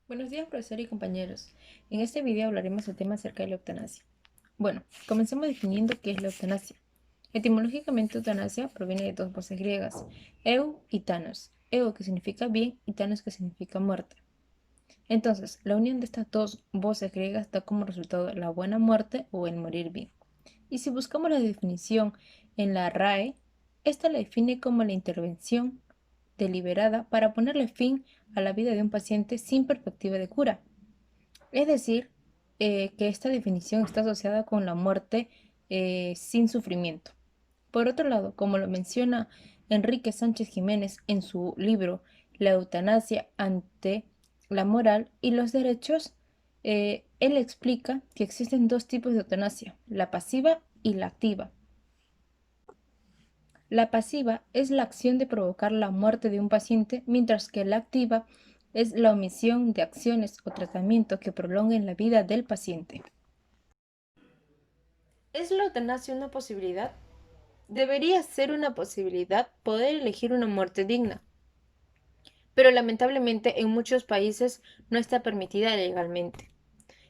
Buenos días, profesor y compañeros. En este video hablaremos del tema acerca de la eutanasia. Bueno, comencemos definiendo qué es la eutanasia. Etimológicamente, eutanasia proviene de dos voces griegas, eu y thanos. Eu que significa bien y thanos que significa muerte. Entonces, la unión de estas dos voces griegas da como resultado la buena muerte o el morir bien. Y si buscamos la definición en la RAE, esta la define como la intervención deliberada para ponerle fin a la vida de un paciente sin perspectiva de cura. Es decir, que esta definición está asociada con la muerte sin sufrimiento. Por otro lado, como lo menciona Enrique Sánchez Jiménez en su libro La eutanasia ante la moral y los derechos, él explica que existen dos tipos de eutanasia, la pasiva y la activa. La pasiva es la acción de provocar la muerte de un paciente, mientras que la activa es la omisión de acciones o tratamientos que prolonguen la vida del paciente. ¿Es la eutanasia una posibilidad? Debería ser una posibilidad poder elegir una muerte digna, pero lamentablemente en muchos países no está permitida legalmente.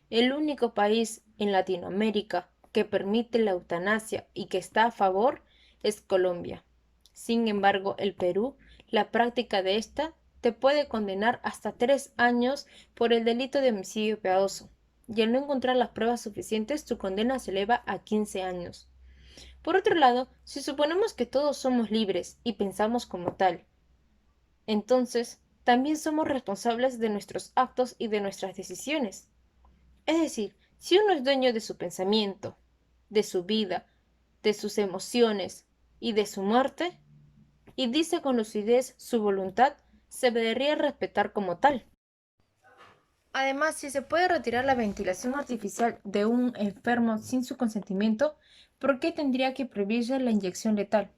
El único país en Latinoamérica que permite la eutanasia y que está a favor es Colombia. Sin embargo, el Perú, la práctica de esta te puede condenar hasta 3 años por el delito de homicidio piadoso, y al no encontrar las pruebas suficientes, tu condena se eleva a 15 años. Por otro lado, si suponemos que todos somos libres y pensamos como tal, entonces también somos responsables de nuestros actos y de nuestras decisiones. Es decir, si uno es dueño de su pensamiento, de su vida, de sus emociones y de su muerte, y dice con lucidez su voluntad, se debería respetar como tal. Además, si se puede retirar la ventilación artificial de un enfermo sin su consentimiento, ¿por qué tendría que prohibirse la inyección letal?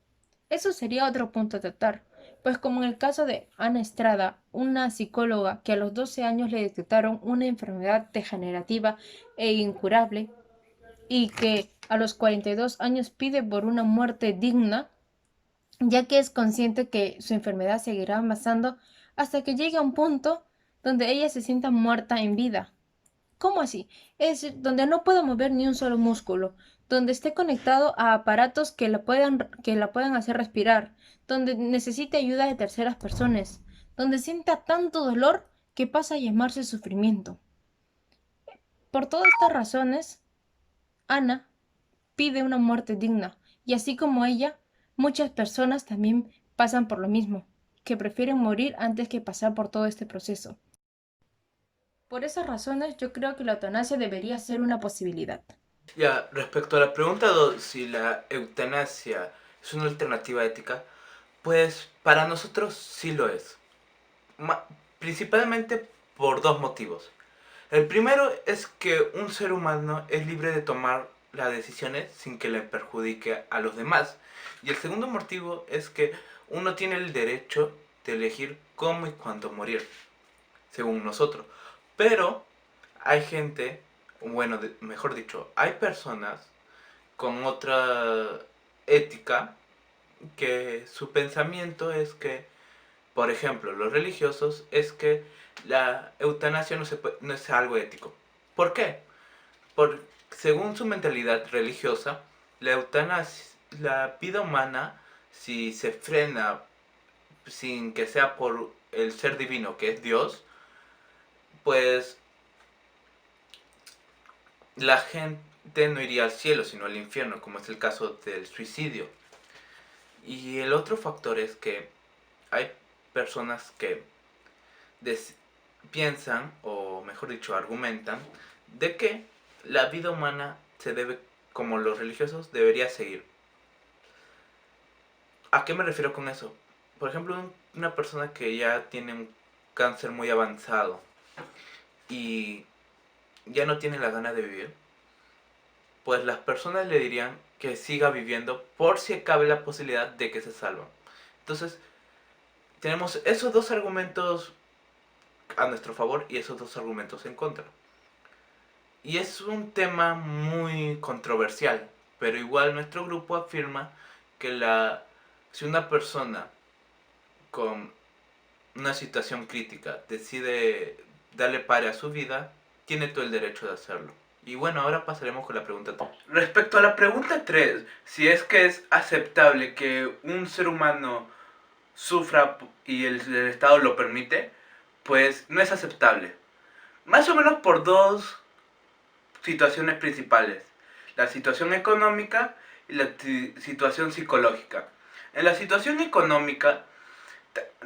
Eso sería otro punto a tratar, pues como en el caso de Ana Estrada, una psicóloga que a los 12 años le detectaron una enfermedad degenerativa e incurable y que a los 42 años pide por una muerte digna, ya que es consciente que su enfermedad seguirá avanzando hasta que llegue a un punto donde ella se sienta muerta en vida. ¿Cómo así? Es decir, donde no puedo mover ni un solo músculo, donde esté conectado a aparatos que la puedan hacer respirar, donde necesite ayuda de terceras personas, donde sienta tanto dolor que pasa a llamarse sufrimiento. Por todas estas razones, Ana pide una muerte digna, y así como ella, muchas personas también pasan por lo mismo, que prefieren morir antes que pasar por todo este proceso. Por esas razones, yo creo que la eutanasia debería ser una posibilidad. Ya, respecto a la pregunta si la eutanasia es una alternativa ética, pues para nosotros sí lo es. Principalmente por dos motivos. El primero es que un ser humano es libre de tomar las decisiones sin que le perjudique a los demás. Y el segundo motivo es que uno tiene el derecho de elegir cómo y cuándo morir, según nosotros. Pero hay gente, bueno, mejor dicho, hay personas con otra ética que su pensamiento es que, por ejemplo, los religiosos, es que la eutanasia no es algo ético. ¿Por qué? Por, según su mentalidad religiosa, la eutanasia, la vida humana, si se frena sin que sea por el ser divino que es Dios, pues la gente no iría al cielo, sino al infierno, como es el caso del suicidio. Y el otro factor es que hay personas que piensan, o mejor dicho, argumentan, de que la vida humana se debe, como los religiosos, debería seguir. ¿A qué me refiero con eso? Por ejemplo, una persona que ya tiene un cáncer muy avanzado y ya no tiene la gana de vivir, pues las personas le dirían que siga viviendo por si cabe la posibilidad de que se salva. Entonces, tenemos esos dos argumentos a nuestro favor y esos dos argumentos en contra. Y es un tema muy controversial, pero igual nuestro grupo afirma que si una persona con una situación crítica decide darle pare a su vida, tiene todo el derecho de hacerlo. Y bueno, ahora pasaremos con la pregunta 3. Respecto a la pregunta 3, si es que es aceptable que un ser humano sufra y el Estado lo permite, pues no es aceptable. Más o menos por dos situaciones principales. La situación económica y la situación psicológica. En la situación económica,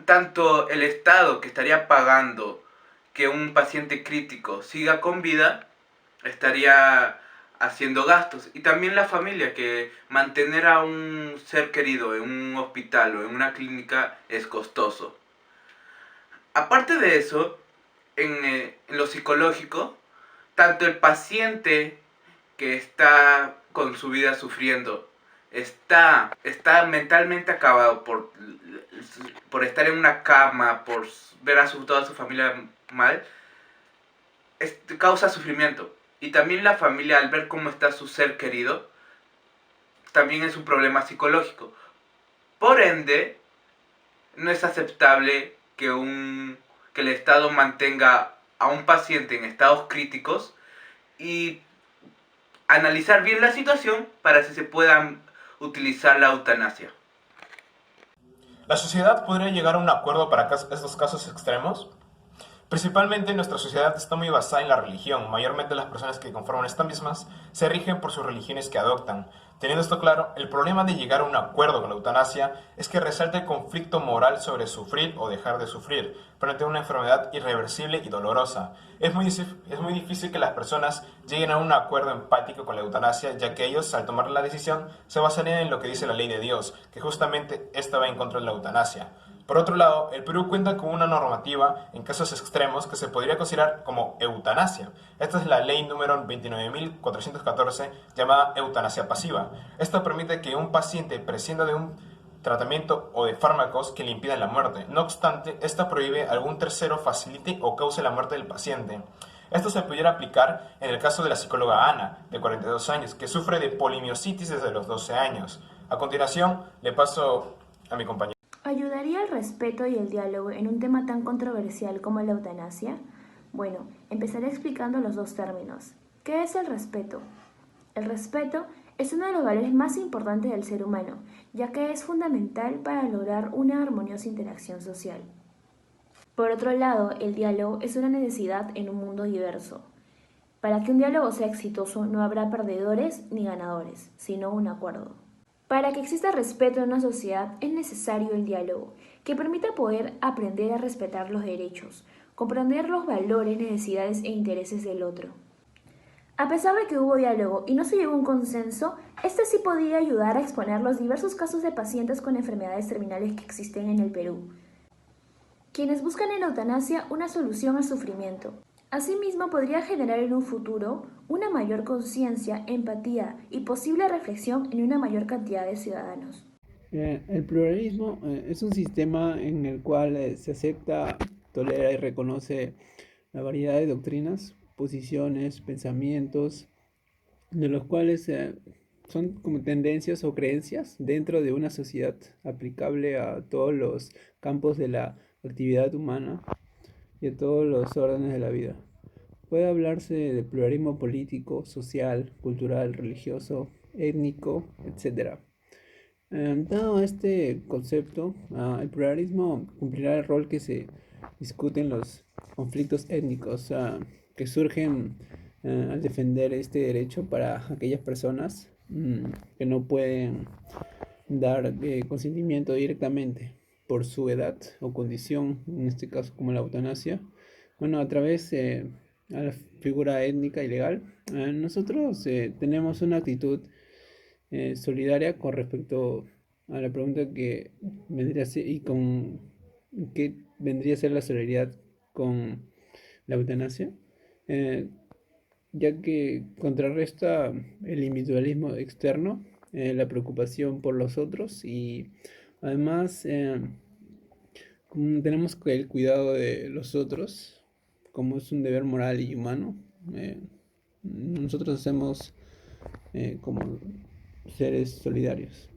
tanto el Estado, que estaría pagando que un paciente crítico siga con vida, estaría haciendo gastos. Y también la familia, que mantener a un ser querido en un hospital o en una clínica es costoso. Aparte de eso, en lo psicológico, tanto el paciente que está con su vida sufriendo está mentalmente acabado por estar en una cama, por ver a toda su familia mal, causa sufrimiento. Y también la familia, al ver cómo está su ser querido, también es un problema psicológico. Por ende, no es aceptable que el Estado mantenga a un paciente en estados críticos y analizar bien la situación para que se puedan utilizar la eutanasia. ¿La sociedad podría llegar a un acuerdo para estos casos extremos? Principalmente nuestra sociedad está muy basada en la religión. Mayormente las personas que conforman estas mismas se rigen por sus religiones que adoptan. Teniendo esto claro, el problema de llegar a un acuerdo con la eutanasia es que resalta el conflicto moral sobre sufrir o dejar de sufrir frente a una enfermedad irreversible y dolorosa. Es muy difícil que las personas lleguen a un acuerdo empático con la eutanasia, ya que ellos, al tomar la decisión, se basarían en lo que dice la ley de Dios, que justamente esta va en contra de la eutanasia. Por otro lado, el Perú cuenta con una normativa en casos extremos que se podría considerar como eutanasia. Esta es la ley número 29.414 llamada eutanasia pasiva. Esto permite que un paciente prescinda de un tratamiento o de fármacos que le impidan la muerte. No obstante, esta prohíbe algún tercero facilite o cause la muerte del paciente. Esto se pudiera aplicar en el caso de la psicóloga Ana, de 42 años, que sufre de polimiositis desde los 12 años. A continuación, le paso a mi compañero. ¿Ayudaría el respeto y el diálogo en un tema tan controversial como la eutanasia? Bueno, empezaré explicando los dos términos. ¿Qué es el respeto? El respeto es uno de los valores más importantes del ser humano, ya que es fundamental para lograr una armoniosa interacción social. Por otro lado, el diálogo es una necesidad en un mundo diverso. Para que un diálogo sea exitoso, no habrá perdedores ni ganadores, sino un acuerdo. Para que exista respeto en una sociedad es necesario el diálogo, que permita poder aprender a respetar los derechos, comprender los valores, necesidades e intereses del otro. A pesar de que hubo diálogo y no se llegó a un consenso, este sí podía ayudar a exponer los diversos casos de pacientes con enfermedades terminales que existen en el Perú, quienes buscan en la eutanasia una solución al sufrimiento. Asimismo, podría generar en un futuro una mayor conciencia, empatía y posible reflexión en una mayor cantidad de ciudadanos. El pluralismo es un sistema en el cual se acepta, tolera y reconoce la variedad de doctrinas, posiciones, pensamientos, de los cuales son como tendencias o creencias dentro de una sociedad aplicable a todos los campos de la actividad humana y a todos los órdenes de la vida. Puede hablarse de pluralismo político, social, cultural, religioso, étnico, etc. Dado este concepto, el pluralismo cumplirá el rol que se discute en los conflictos étnicos que surgen al defender este derecho para aquellas personas que no pueden dar consentimiento directamente por su edad o condición, en este caso como la eutanasia. Bueno, a través a la figura étnica y legal, nosotros tenemos una actitud solidaria con respecto a la pregunta que vendría a ser y con qué vendría a ser la solidaridad con la eutanasia, eh, ya que contrarresta el individualismo externo, la preocupación por los otros y además como tenemos el cuidado de los otros, como es un deber moral y humano, nosotros hacemos como seres solidarios.